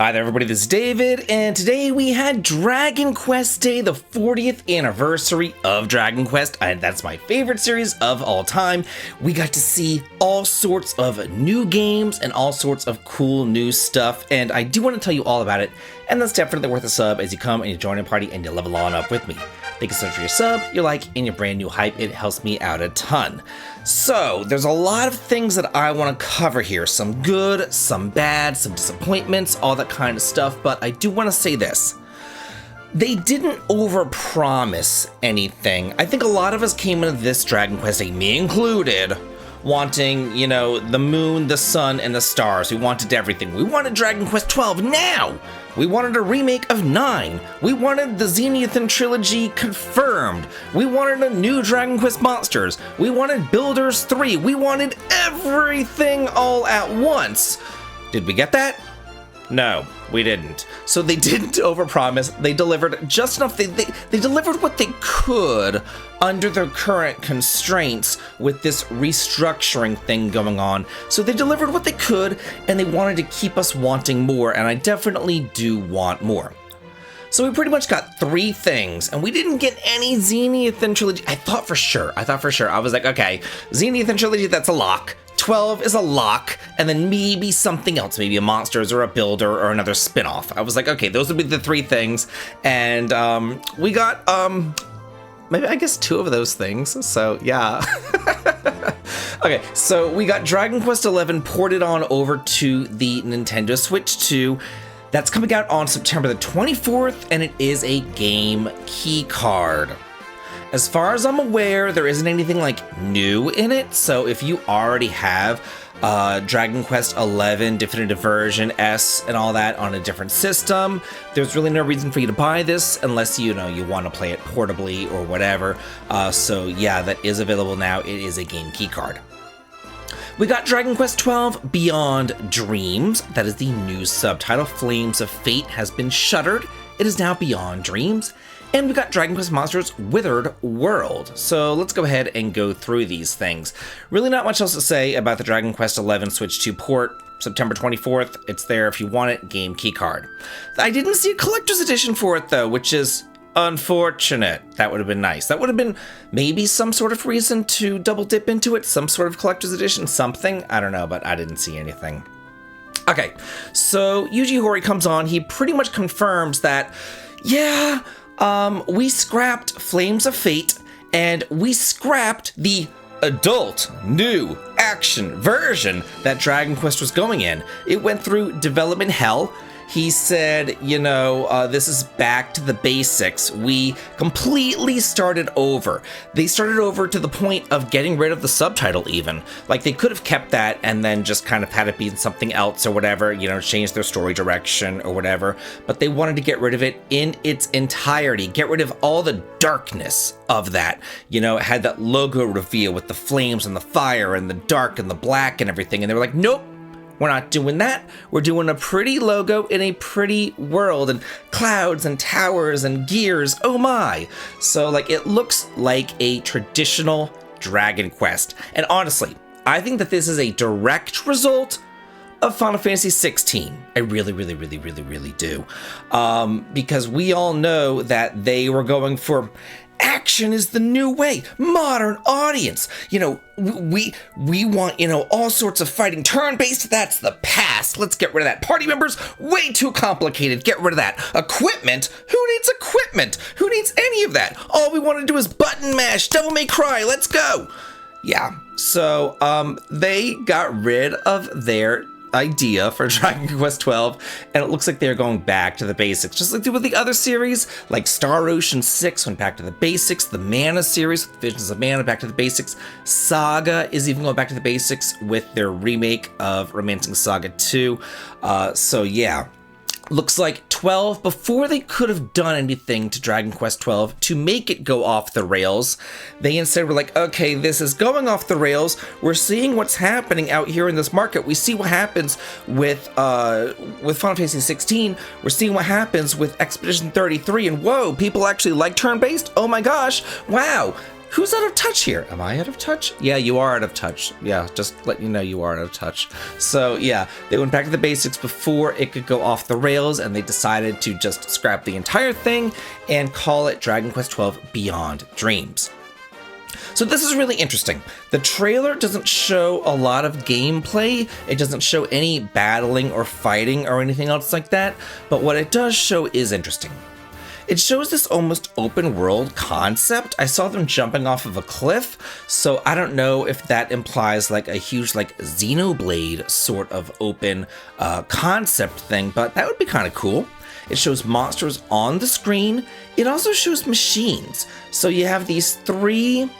Hi there everybody, this is David, and today we had Dragon Quest Day, the 40th anniversary of Dragon Quest, and that's my favorite series of all time. We got to see all sorts of new games and all sorts of cool new stuff, and I do want to tell you all about it, and that's definitely worth a sub as you come and you join a party and you level on up with me. Thank you so much for your sub, your like, and your brand new hype. It helps me out a ton. So, there's a lot of things that I want to cover here. Some good, some bad, some disappointments, all that kind of stuff. But I do want to say this. They didn't overpromise anything. I think a lot of us came into this Dragon Quest Day, me included, wanting, you know, the moon, the sun, and the stars. We wanted everything. We wanted Dragon Quest 12 now! We wanted a remake of 9. We wanted the Zenithon trilogy confirmed. We wanted a new Dragon Quest Monsters. We wanted Builders 3. We wanted everything all at once. Did we get that? No, we didn't. So they didn't overpromise. They delivered just enough. They delivered what they could under their current constraints with this restructuring thing going on. So they delivered what they could, and they wanted to keep us wanting more, and I definitely do want more. So we pretty much got 3 things, and we didn't get any Zenithon trilogy. I thought for sure. I was like, okay, Zenithon trilogy, that's a lock. 12 is a lock, and then maybe something else, maybe a Monsters or a Builder or another spin-off. I was like, okay, those would be the 3 things, and we got, maybe I guess 2 of those things, so yeah. Okay, so we got Dragon Quest XI ported on over to the Nintendo Switch 2. That's coming out on September the 24th, and it is a game key card. As far as I'm aware, there isn't anything like new in it, so if you already have Dragon Quest XI Definitive Version S and all that on a different system, there's really no reason for you to buy this unless you want to play it portably or whatever. So yeah, that is available now. It is a game key card. We got Dragon Quest XII Beyond Dreams. That is the new subtitle. Flames of Fate has been shuttered. It is now Beyond Dreams. And we got Dragon Quest Monsters Withered World. So let's go ahead and go through these things. Really not much else to say about the Dragon Quest XI Switch 2 port. September 24th, it's there if you want it, game keycard. I didn't see a collector's edition for it though, which is unfortunate. That would have been nice. That would have been maybe some sort of reason to double dip into it, some sort of collector's edition, something. I don't know, but I didn't see anything. Okay, so Yuji Horii comes on. He pretty much confirms that, yeah, we scrapped Flames of Fate, and we scrapped the adult new action version that Dragon Quest was going in. It went through development hell. He said, this is back to the basics. We completely started over. They started over to the point of getting rid of the subtitle even. Like, they could have kept that and then just kind of had it be something else or whatever, change their story direction or whatever. But they wanted to get rid of it in its entirety. Get rid of all the darkness of that. It had that logo reveal with the flames and the fire and the dark and the black and everything. And they were like, nope. We're not doing that. We're doing a pretty logo in a pretty world and clouds and towers and gears. Oh my. So it looks like a traditional Dragon Quest. And honestly, I think that this is a direct result of Final Fantasy 16. I really, really, really, really, really do. Because we all know that they were going for action is the new way, modern audience. We want, all sorts of fighting. Turn-based, that's the past. Let's get rid of that. Party members, way too complicated. Get rid of that. Equipment? Who needs equipment? Who needs any of that? All we want to do is button mash. Devil May Cry. Let's go. Yeah. So, they got rid of their idea for Dragon Quest 12, and it looks like they're going back to the basics, just like they did with the other series, like Star Ocean 6 went back to the basics, the Mana series, Visions of Mana, back to the basics, Saga is even going back to the basics with their remake of Romancing Saga 2, so yeah. Looks like 12, before they could have done anything to Dragon Quest 12 to make it go off the rails, they instead were like, okay, this is going off the rails. We're seeing what's happening out here in this market. We see what happens with Final Fantasy 16. We're seeing what happens with Expedition 33, and whoa, people actually like turn-based? Oh my gosh, wow. Who's out of touch here? Am I out of touch? Yeah, you are out of touch. Yeah, just let you know you are out of touch. So yeah, they went back to the basics before it could go off the rails, and they decided to just scrap the entire thing and call it Dragon Quest XII Beyond Dreams. So this is really interesting. The trailer doesn't show a lot of gameplay. It doesn't show any battling or fighting or anything else like that, but what it does show is interesting. It shows this almost open world concept. I saw them jumping off of a cliff, so I don't know if that implies like a huge like Xenoblade sort of open concept thing, but that would be kind of cool. It shows monsters on the screen. It also shows machines. So you have these 3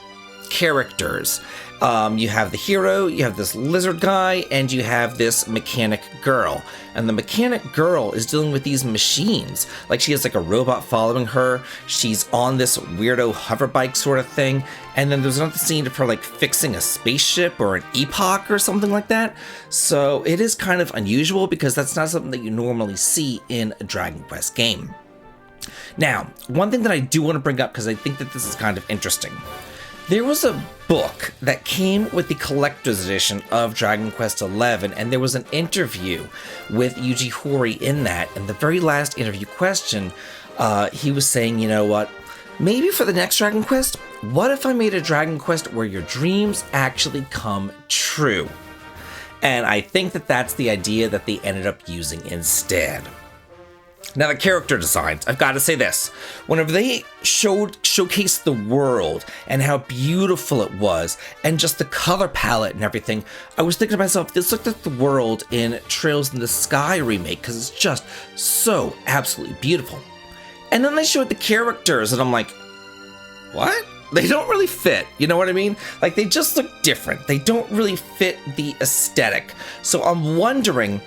characters. You have the hero, you have this lizard guy, and you have this mechanic girl. And the mechanic girl is dealing with these machines. Like she has like a robot following her. She's on this weirdo hover bike sort of thing. And then there's another scene of her like fixing a spaceship or an epoch or something like that. So it is kind of unusual because that's not something that you normally see in a Dragon Quest game. Now, one thing that I do want to bring up because I think that this is kind of interesting. There was a book that came with the collector's edition of Dragon Quest XI, and there was an interview with Yuji Horii in that. And the very last interview question, he was saying, you know what, maybe for the next Dragon Quest, what if I made a Dragon Quest where your dreams actually come true? And I think that that's the idea that they ended up using instead. Now, the character designs, I've got to say this. Whenever they showcased the world and how beautiful it was, and just the color palette and everything, I was thinking to myself, this looked like the world in Trails in the Sky remake, because it's just so absolutely beautiful. And then they showed the characters, and I'm like, what? They don't really fit, you know what I mean? Like, they just look different. They don't really fit the aesthetic. So I'm wondering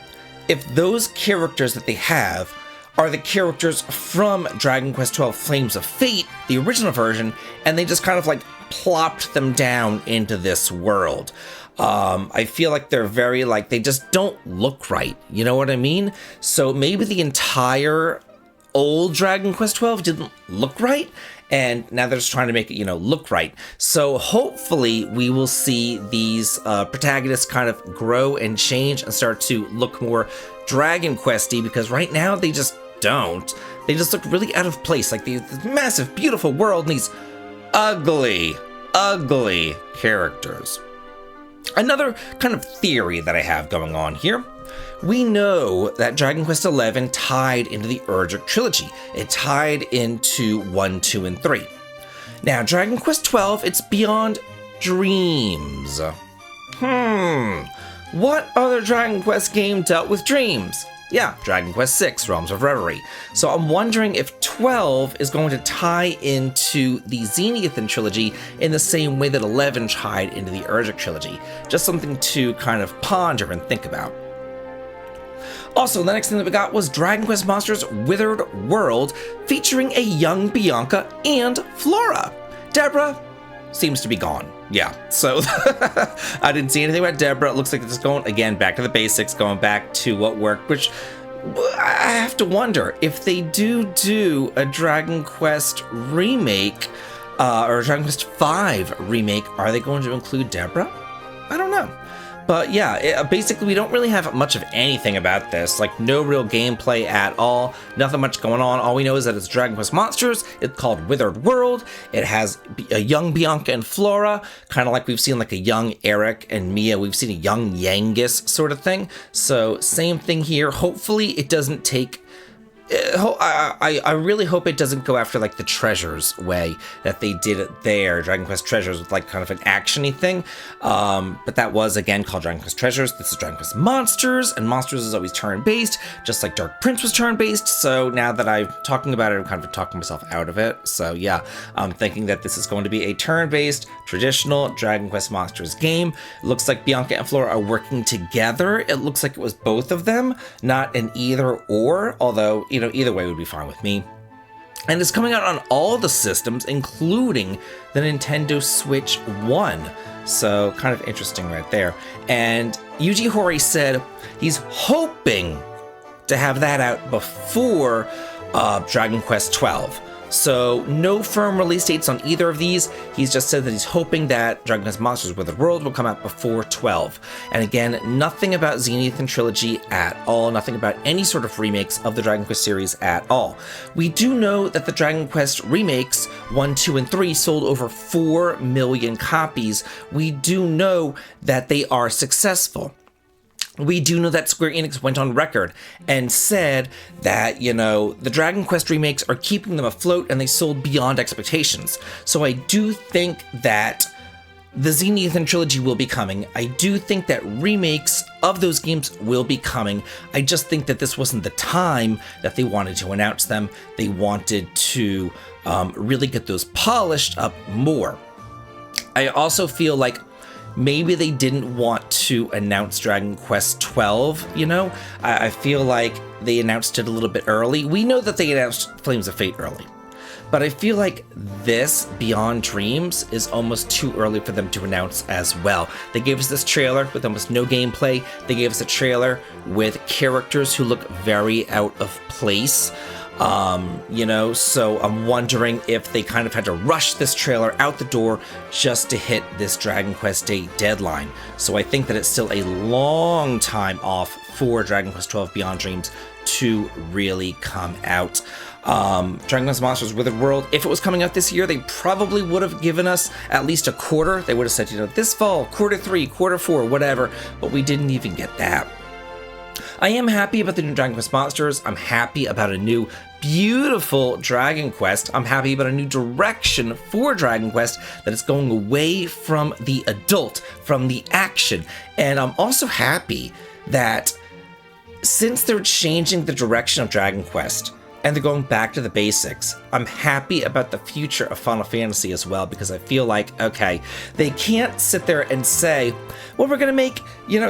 if those characters that they have are the characters from Dragon Quest XII Flames of Fate, the original version, and they just kind of like plopped them down into this world. I feel like they're very like, they just don't look right, you know what I mean? So maybe the entire old Dragon Quest XII didn't look right, and now they're just trying to make it, you know, look right. So hopefully we will see these protagonists kind of grow and change and start to look more Dragon Questy, because right now they just don't. They just look really out of place, like this massive, beautiful world and these ugly, ugly characters. Another kind of theory that I have going on here. We know that Dragon Quest XI tied into the Urgic trilogy. It tied into 1, 2, and 3. Now, Dragon Quest XII, it's Beyond Dreams. What other Dragon Quest game dealt with dreams? Yeah, Dragon Quest VI, Realms of Reverie. So I'm wondering if 12 is going to tie into the Zenithan trilogy in the same way that 11 tied into the Urgic trilogy. Just something to kind of ponder and think about. Also, the next thing that we got was Dragon Quest Monsters Withered World, featuring a young Bianca and Flora. Deborah seems to be gone. Yeah, so I didn't see anything about Deborah. It looks like it's going, again, back to the basics, going back to what worked, which I have to wonder if they do a Dragon Quest remake, or a Dragon Quest V remake, are they going to include Deborah? I don't know. But yeah, basically we don't really have much of anything about this, like no real gameplay at all, nothing much going on. All we know is that it's Dragon Quest Monsters, it's called Withered World, it has a young Bianca and Flora, kind of like we've seen like a young Eric and Mia, we've seen a young Yangus sort of thing. So same thing here, hopefully it doesn't take... I really hope it doesn't go after like the Treasures way that they did it there, Dragon Quest Treasures, with like kind of an action-y thing. But that was again called Dragon Quest Treasures. This is Dragon Quest Monsters, and Monsters is always turn-based, just like Dark Prince was turn-based. So now that I'm talking about it, I'm kind of talking myself out of it. So yeah, I'm thinking that this is going to be a turn-based, traditional Dragon Quest Monsters game. It looks like Bianca and Flora are working together. It looks like it was both of them, not an either-or, although, you know, either way would be fine with me. And it's coming out on all the systems, including the Nintendo Switch 1. So kind of interesting right there. And Yuji Horii said he's hoping to have that out before Dragon Quest XII. So no firm release dates on either of these. He's just said that he's hoping that Dragon Quest Monsters Wither World will come out before 12. And again, nothing about Zenith Trilogy at all, nothing about any sort of remakes of the Dragon Quest series at all. We do know that the Dragon Quest remakes 1, 2, and 3 sold over 4 million copies. We do know that they are successful. We do know that Square Enix went on record and said that, the Dragon Quest remakes are keeping them afloat and they sold beyond expectations. So I do think that the Zenith Trilogy will be coming. I do think that remakes of those games will be coming. I just think that this wasn't the time that they wanted to announce them. They wanted to really get those polished up more. I also feel like maybe they didn't want to announce Dragon Quest 12, I feel like they announced it a little bit early. We know that they announced Flames of Fate early, but I feel like this Beyond Dreams is almost too early for them to announce as well. They gave us this trailer with almost no gameplay. They gave us a trailer with characters who look very out of place. So I'm wondering if they kind of had to rush this trailer out the door just to hit this Dragon Quest 8 deadline. So I think that it's still a long time off for Dragon Quest 12 Beyond Dreams to really come out. Dragon Quest Monsters Wither World, if it was coming out this year, they probably would have given us at least a quarter. They would have said, this fall, quarter 3, quarter 4, whatever, but we didn't even get that. I am happy about the new Dragon Quest Monsters. I'm happy about a new, beautiful Dragon Quest. I'm happy about a new direction for Dragon Quest, that it's going away from the adult, from the action. And I'm also happy that since they're changing the direction of Dragon Quest, and they're going back to the basics, I'm happy about the future of Final Fantasy as well, because I feel like, okay, they can't sit there and say, well, we're going to make,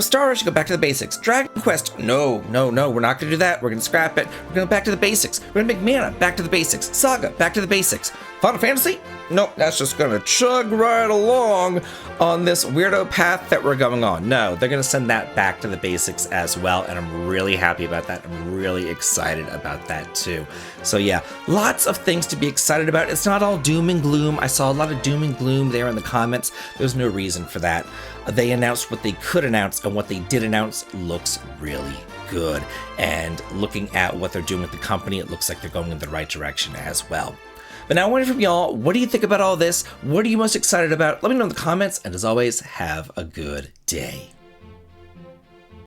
Star Wars, go back to the basics. Dragon Quest, no, we're not going to do that. We're going to scrap it. We're going back to the basics. We're going to make Mana back to the basics. Saga, back to the basics. Final Fantasy? Nope, that's just going to chug right along on this weirdo path that we're going on. No, they're going to send that back to the basics as well, and I'm really happy about that. I'm really excited about that too. So yeah, lots of things to be excited about. It's not all doom and gloom. I saw a lot of doom and gloom there in the comments. There's no reason for that. They announced what they could announce, and what they did announce looks really good. And looking at what they're doing with the company, it looks like they're going in the right direction as well. But now I want to hear from y'all. What do you think about all this? What are you most excited about? Let me know in the comments, and as always, have a good day.